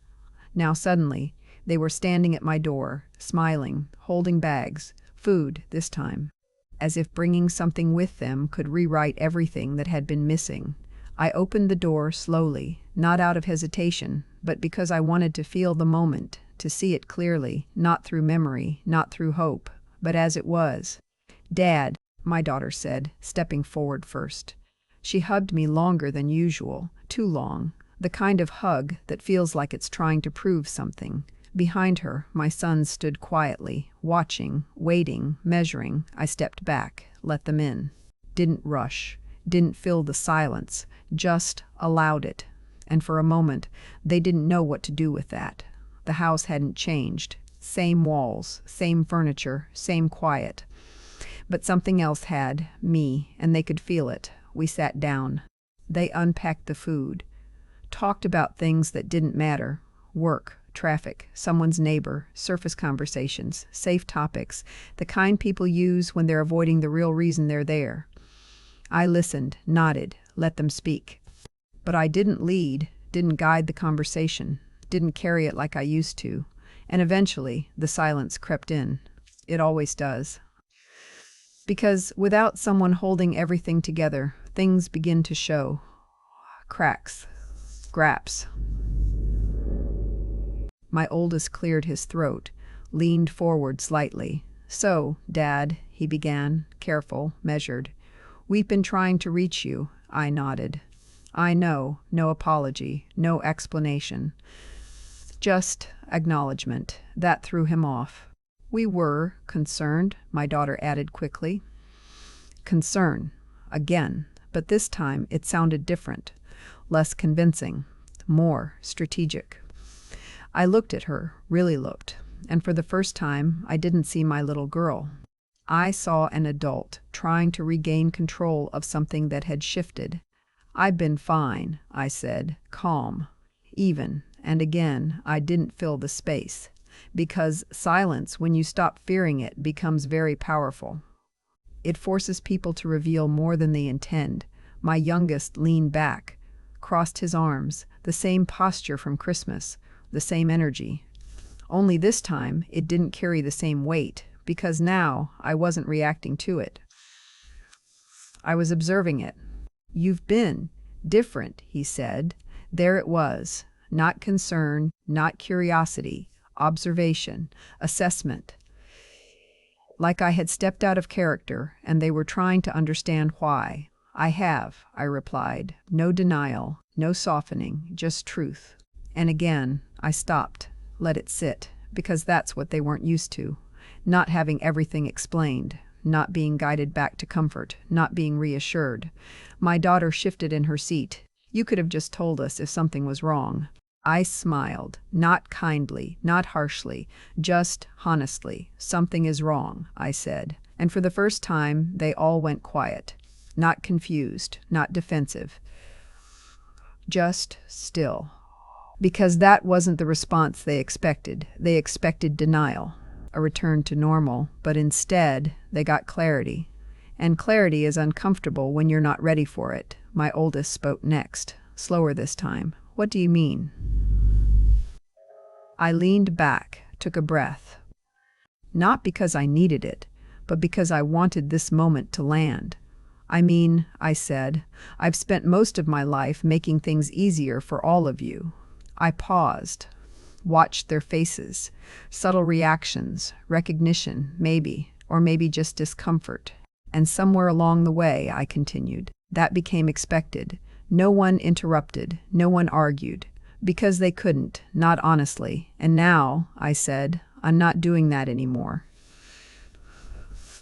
Now suddenly, they were standing at my door, smiling, holding bags, food this time, as if bringing something with them could rewrite everything that had been missing. I opened the door slowly, not out of hesitation, but because I wanted to feel the moment, to see it clearly, not through memory, not through hope, but as it was. "Dad," my daughter said, stepping forward first. She hugged me longer than usual, too long, the kind of hug that feels like it's trying to prove something. Behind her, my sons stood quietly, watching, waiting, measuring. I stepped back, let them in. Didn't rush, didn't fill the silence, just allowed it. And for a moment, they didn't know what to do with that. The house hadn't changed. Same walls, same furniture, same quiet. But something else had, me, and they could feel it. We sat down. They unpacked the food. Talked about things that didn't matter. Work, traffic, someone's neighbor, surface conversations, safe topics, the kind people use when they're avoiding the real reason they're there. I listened, nodded, let them speak. But I didn't lead, didn't guide the conversation, didn't carry it like I used to. And eventually, the silence crept in. It always does. Because without someone holding everything together, things begin to show. Cracks. Gaps. My oldest cleared his throat, leaned forward slightly. "So, Dad," he began, careful, measured. "We've been trying to reach you." I nodded. "I know, no apology, no explanation. Just acknowledgement." That threw him off. "We were concerned," my daughter added quickly. Concern. Again, but this time it sounded different, less convincing, more strategic. I looked at her, really looked, and for the first time I didn't see my little girl. I saw an adult trying to regain control of something that had shifted. "I've been fine," I said, calm, even, and again I didn't fill the space, because silence, when you stop fearing it, becomes very powerful. It forces people to reveal more than they intend. My youngest leaned back, crossed his arms, the same posture from Christmas, the same energy. Only this time it didn't carry the same weight, because now I wasn't reacting to it. I was observing it. "You've been different," he said. There it was, not concern, not curiosity, observation, assessment. Like I had stepped out of character, and they were trying to understand why. "I have," I replied. No denial, no softening, just truth. And again, I stopped, let it sit, because that's what they weren't used to. Not having everything explained, not being guided back to comfort, not being reassured. My daughter shifted in her seat. "You could have just told us if something was wrong." I smiled, not kindly, not harshly, just honestly. "Something is wrong," I said. And for the first time, they all went quiet. Not confused, not defensive. Just still. Because that wasn't the response they expected. They expected denial, a return to normal, but instead, they got clarity. And clarity is uncomfortable when you're not ready for it, My oldest spoke next, slower this time. What do you mean? I leaned back, took a breath. Not because I needed it, but because I wanted this moment to land. I mean, I said, I've spent most of my life making things easier for all of you. I paused, watched their faces, subtle reactions, recognition, maybe, or maybe just discomfort. And somewhere along the way, I continued, that became expected. No one interrupted, no one argued, because they couldn't, not honestly. And now, I said, I'm not doing that anymore.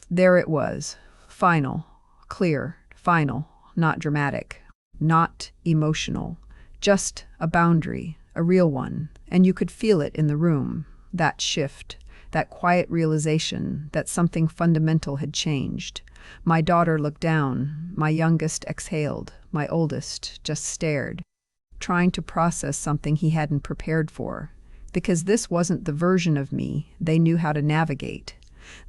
There it was, final, clear, final, not dramatic, not emotional, just a boundary, a real one, and you could feel it in the room, that shift, that quiet realization that something fundamental had changed. My daughter looked down, my youngest exhaled, my oldest just stared, trying to process something he hadn't prepared for, because this wasn't the version of me they knew how to navigate.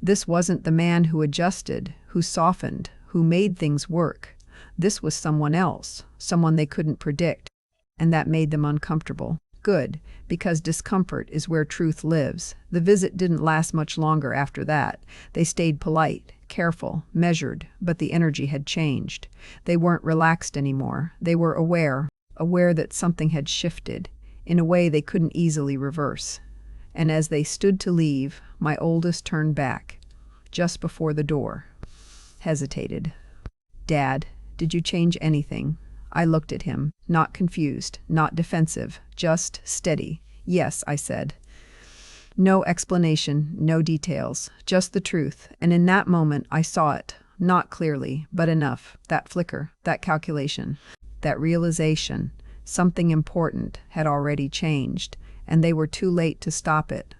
This wasn't the man who adjusted, who softened, who made things work. This was someone else, someone they couldn't predict, and that made them uncomfortable. Good, because discomfort is where truth lives. The visit didn't last much longer after that. They stayed polite, careful, measured, but the energy had changed. They weren't relaxed anymore. They were aware that something had shifted, in a way they couldn't easily reverse. And as they stood to leave, my oldest turned back, just before the door. Hesitated. Dad, did you change anything? I looked at him, not confused, not defensive, just steady. Yes, I said. No explanation, no details, just the truth. And in that moment I saw it, not clearly, but enough. That flicker, that calculation, that realization. Something important had already changed, and they were too late to stop it.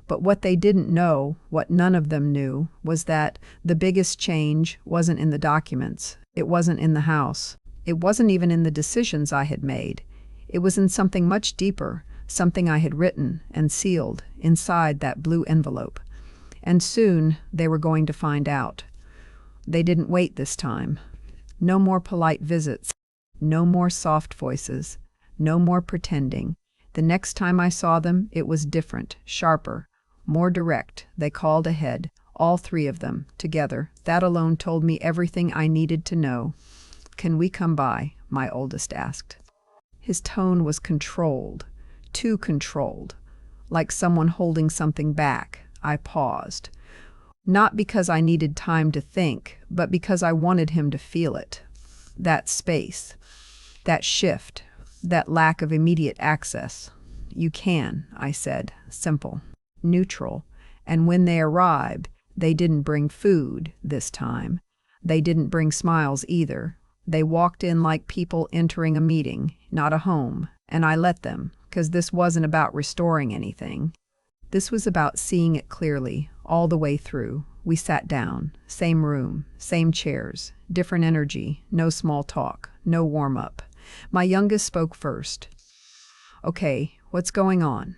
But what they didn't know, what none of them knew, was that the biggest change wasn't in the documents. It wasn't in the house. It wasn't even in the decisions I had made. It was in something much deeper, something I had written and sealed inside that blue envelope. And soon they were going to find out. They didn't wait this time. No more polite visits. No more soft voices. No more pretending. The next time I saw them, it was different, sharper, more direct. They called ahead, all three of them, together. That alone told me everything I needed to know. Can we come by? My oldest asked. His tone was controlled, too controlled, like someone holding something back. I paused. Not because I needed time to think, but because I wanted him to feel it. That space, that shift, that lack of immediate access. You can, I said, simple, neutral. And when they arrived, they didn't bring food this time. They didn't bring smiles either. They walked in like people entering a meeting, not a home. And I let them, because this wasn't about restoring anything. This was about seeing it clearly, all the way through. We sat down, same room, same chairs, different energy, no small talk, no warm-up. My youngest spoke first. Okay, what's going on?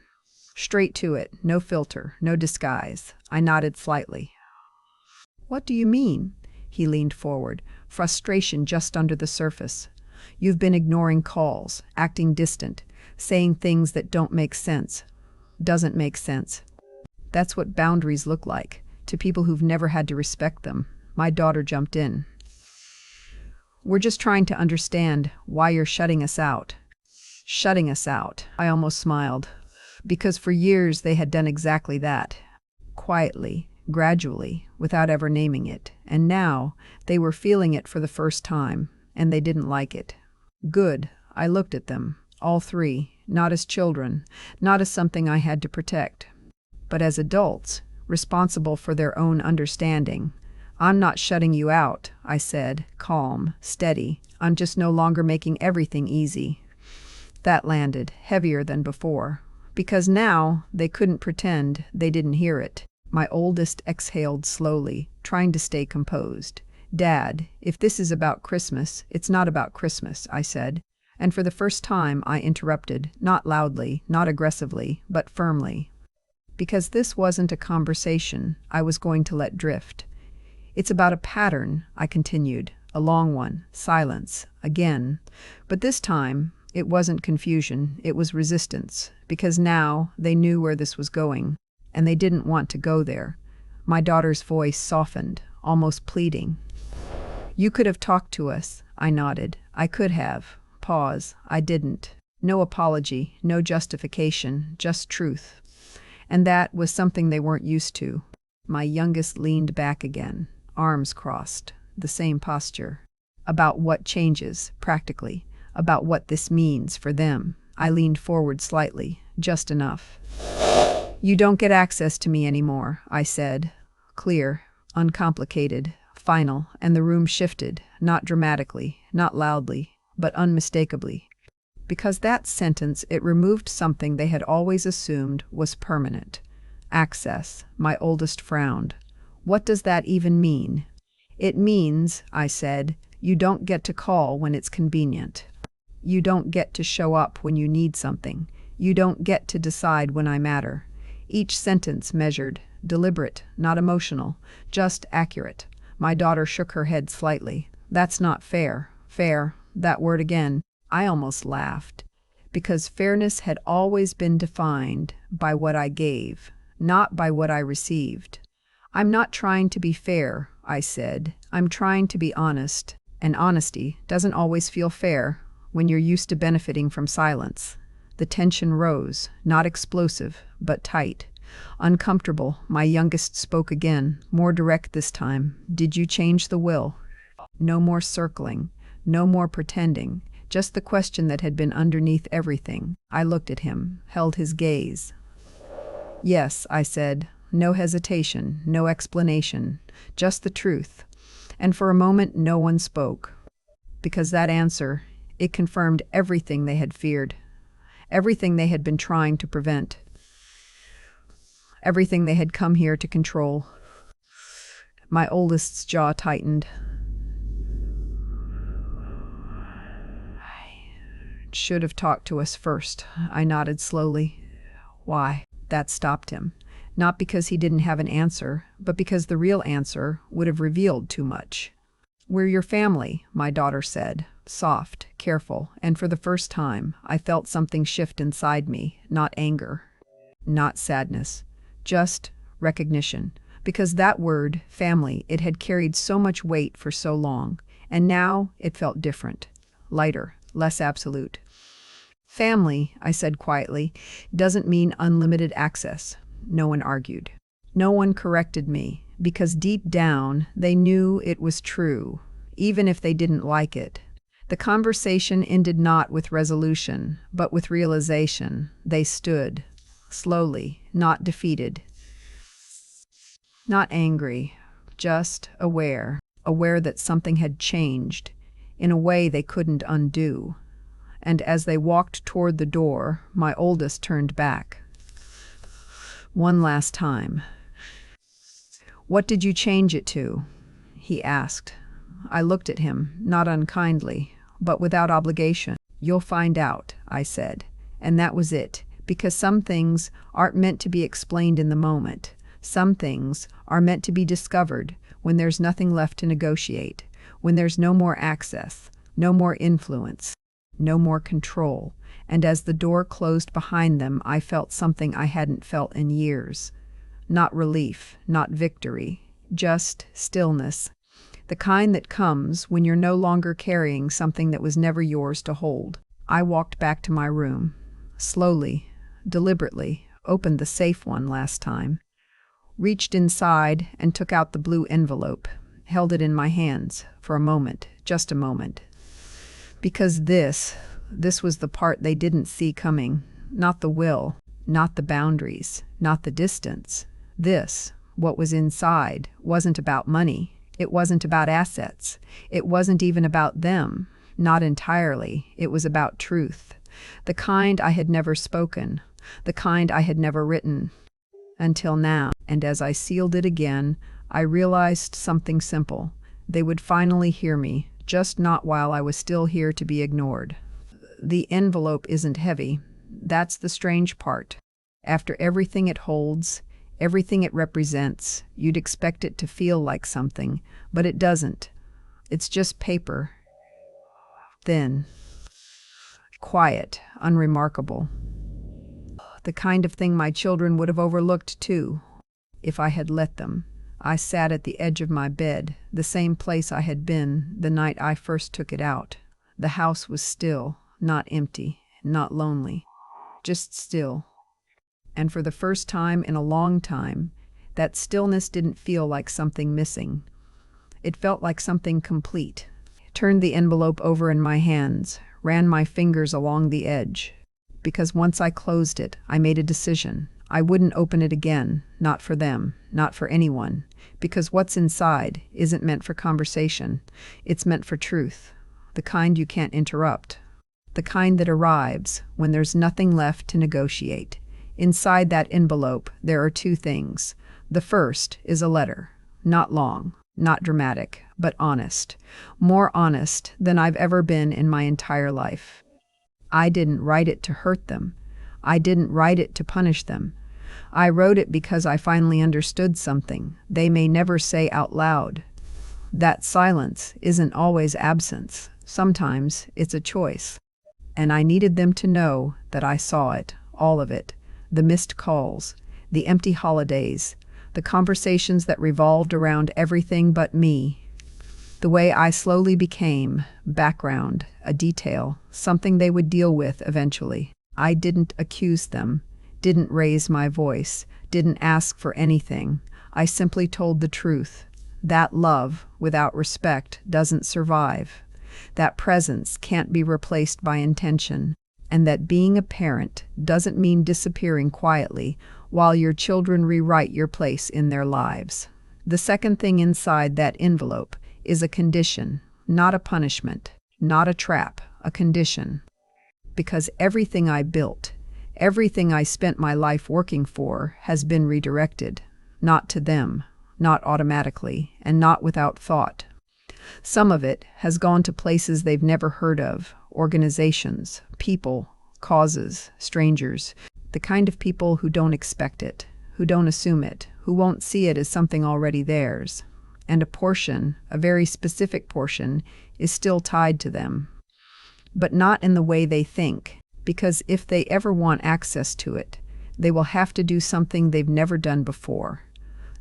Straight to it, no filter, no disguise. I nodded slightly. What do you mean? He leaned forward, frustration just under the surface. You've been ignoring calls, acting distant, saying things that don't make sense. Doesn't make sense. That's what boundaries look like, to people who've never had to respect them. My daughter jumped in. We're just trying to understand why you're shutting us out. Shutting us out. I almost smiled, because for years they had done exactly that. Quietly, gradually, without ever naming it. And now they were feeling it for the first time, and they didn't like it. Good. I looked at them, all three, not as children, not as something I had to protect, but as adults, responsible for their own understanding. I'm not shutting you out, I said, calm, steady. I'm just no longer making everything easy. That landed, heavier than before, because now they couldn't pretend they didn't hear it. My oldest exhaled slowly, trying to stay composed. Dad, if this is about Christmas, it's not about Christmas, I said. And for the first time I interrupted, not loudly, not aggressively, but firmly. Because this wasn't a conversation I was going to let drift. It's about a pattern, I continued, A long one. Silence. Again. But this time, it wasn't confusion, it was resistance, because now they knew where this was going, and they didn't want to go there. My daughter's voice softened, almost pleading. "You could have talked to us," I nodded. "I could have." Pause. I didn't. No apology, no justification, just truth. And that was something they weren't used to. My youngest leaned back again, arms crossed, the same posture. About what changes, practically, about what this means for them. I leaned forward slightly, just enough. "You don't get access to me anymore," I said. Clear, uncomplicated, final, and the room shifted, not dramatically, not loudly, but unmistakably. Because that sentence, it removed something they had always assumed was permanent. Access. My oldest frowned. "What does that even mean?" "It means," I said, "you don't get to call when it's convenient. You don't get to show up when you need something. You don't get to decide when I matter." Each sentence measured, deliberate, not emotional, just accurate. My daughter shook her head slightly. "That's not fair." Fair, that word again. I almost laughed, because fairness had always been defined by what I gave, not by what I received. "I'm not trying to be fair," I said. "I'm trying to be honest, and honesty doesn't always feel fair when you're used to benefiting from silence." The tension rose, not explosive, but tight. Uncomfortable, my youngest spoke again, more direct this time. "Did you change the will?" No more circling, no more pretending, just the question that had been underneath everything. I looked at him, held his gaze. "Yes," I said. No hesitation, no explanation, just the truth. And for a moment no one spoke. Because that answer, it confirmed everything they had feared. Everything they had been trying to prevent. Everything they had come here to control. My oldest's jaw tightened. "Should have talked to us first," I nodded slowly. "Why?" That stopped him. Not because he didn't have an answer, but because the real answer would have revealed too much. "We're your family," my daughter said, soft, careful, and for the first time, I felt something shift inside me, not anger, not sadness, just recognition. Because that word, family, it had carried so much weight for so long, and now it felt different, lighter, less absolute. "Family," I said quietly, "doesn't mean unlimited access." No one argued. No one corrected me, because deep down they knew it was true, even if they didn't like it. The conversation ended not with resolution, but with realization. They stood, slowly, not defeated, not angry, just aware, aware that something had changed in a way they couldn't undo. And as they walked toward the door, my oldest turned back. "One last time. What did you change it to?" he asked. I looked at him, not unkindly, but without obligation. "You'll find out," I said. And that was it, because some things aren't meant to be explained in the moment. Some things are meant to be discovered when there's nothing left to negotiate, when there's no more access, no more influence, no more control. And as the door closed behind them, I felt something I hadn't felt in years. Not relief, not victory, just stillness. The kind that comes when you're no longer carrying something that was never yours to hold. I walked back to my room. Slowly, deliberately, opened the safe one last time. Reached inside and took out the blue envelope. Held it in my hands for a moment, just a moment. Because this was the part they didn't see coming. Not the will, not the boundaries, not the distance. This, what was inside, wasn't about money. It wasn't about assets. It wasn't even about them. Not entirely. It was about truth. The kind I had never spoken. The kind I had never written. Until now. And as I sealed it again, I realized something simple. They would finally hear me, just not while I was still here to be ignored. The envelope isn't heavy. That's the strange part. After everything it holds, everything it represents, you'd expect it to feel like something, but it doesn't. It's just paper, thin, quiet, unremarkable. The kind of thing my children would have overlooked, too, if I had let them. I sat at the edge of my bed, the same place I had been the night I first took it out. The house was still, not empty, not lonely, just still. And for the first time in a long time, that stillness didn't feel like something missing. It felt like something complete. Turned the envelope over in my hands, ran my fingers along the edge. Because once I closed it, I made a decision. I wouldn't open it again, not for them, not for anyone, because what's inside isn't meant for conversation. It's meant for truth, the kind you can't interrupt, the kind that arrives when there's nothing left to negotiate. Inside that envelope, there are two things. The first is a letter, not long, not dramatic, but honest, more honest than I've ever been in my entire life. I didn't write it to hurt them. I didn't write it to punish them. I wrote it because I finally understood something they may never say out loud. That silence isn't always absence. Sometimes it's a choice. And I needed them to know that I saw it, all of it. The missed calls, the empty holidays, the conversations that revolved around everything but me. The way I slowly became background, a detail, something they would deal with eventually. I didn't accuse them, didn't raise my voice, didn't ask for anything. I simply told the truth. That love, without respect, doesn't survive. That presence can't be replaced by intention. And that being a parent doesn't mean disappearing quietly while your children rewrite your place in their lives. The second thing inside that envelope is a condition, not a punishment, not a trap, a condition. Because everything I built, everything I spent my life working for has been redirected, not to them, not automatically, and not without thought. Some of it has gone to places they've never heard of, organizations, people, causes, strangers, the kind of people who don't expect it, who don't assume it, who won't see it as something already theirs. And a portion, a very specific portion, is still tied to them. But not in the way they think, because if they ever want access to it, they will have to do something they've never done before.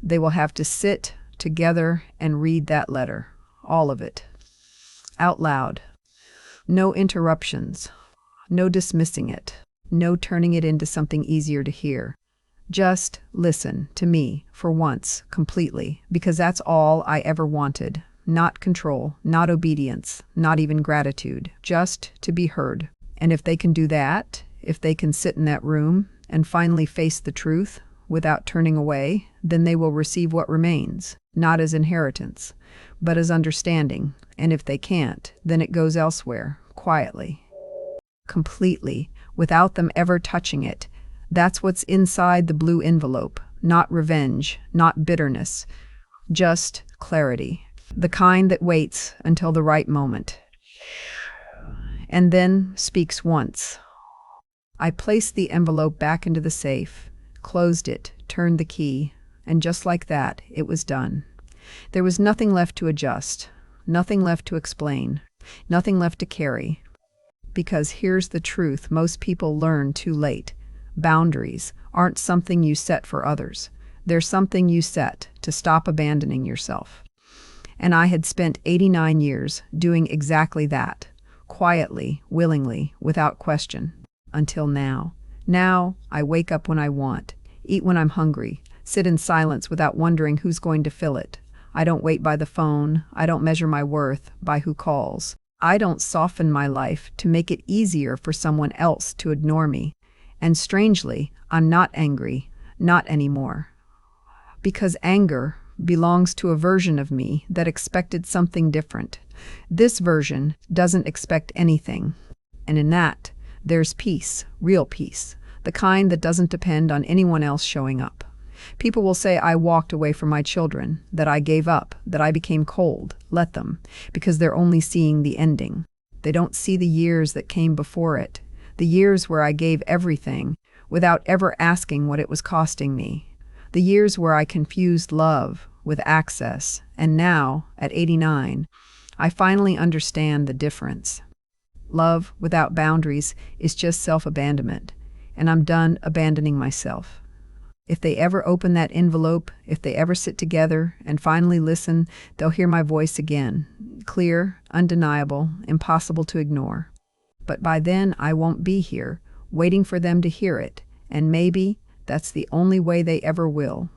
They will have to sit together and read that letter, all of it, out loud. No interruptions, no dismissing it, no turning it into something easier to hear. Just listen to me, for once, completely, because that's all I ever wanted. Not control, not obedience, not even gratitude, just to be heard. And if they can do that, if they can sit in that room and finally face the truth without turning away, then they will receive what remains, not as inheritance, but as understanding. And if they can't, then it goes elsewhere, quietly, completely, without them ever touching it. That's what's inside the blue envelope, not revenge, not bitterness, just clarity. The kind that waits until the right moment, and then speaks once. I placed the envelope back into the safe, closed it, turned the key, and just like that, it was done. There was nothing left to adjust, nothing left to explain, nothing left to carry. Because here's the truth most people learn too late. Boundaries aren't something you set for others. They're something you set to stop abandoning yourself. And I had spent 89 years doing exactly that, quietly, willingly, without question, until now. Now, I wake up when I want, eat when I'm hungry, sit in silence without wondering who's going to fill it. I don't wait by the phone. I don't measure my worth by who calls. I don't soften my life to make it easier for someone else to ignore me. And strangely, I'm not angry, not anymore. Because anger belongs to a version of me that expected something different. This version doesn't expect anything. And in that, there's peace, real peace, the kind that doesn't depend on anyone else showing up. People will say I walked away from my children, that I gave up, that I became cold. Let them, because they're only seeing the ending. They don't see the years that came before it, the years where I gave everything without ever asking what it was costing me. The years where I confused love with access, and now, at 89, I finally understand the difference. Love without boundaries is just self-abandonment, and I'm done abandoning myself. If they ever open that envelope, if they ever sit together and finally listen, they'll hear my voice again, clear, undeniable, impossible to ignore. But by then, I won't be here, waiting for them to hear it, and maybe that's the only way they ever will.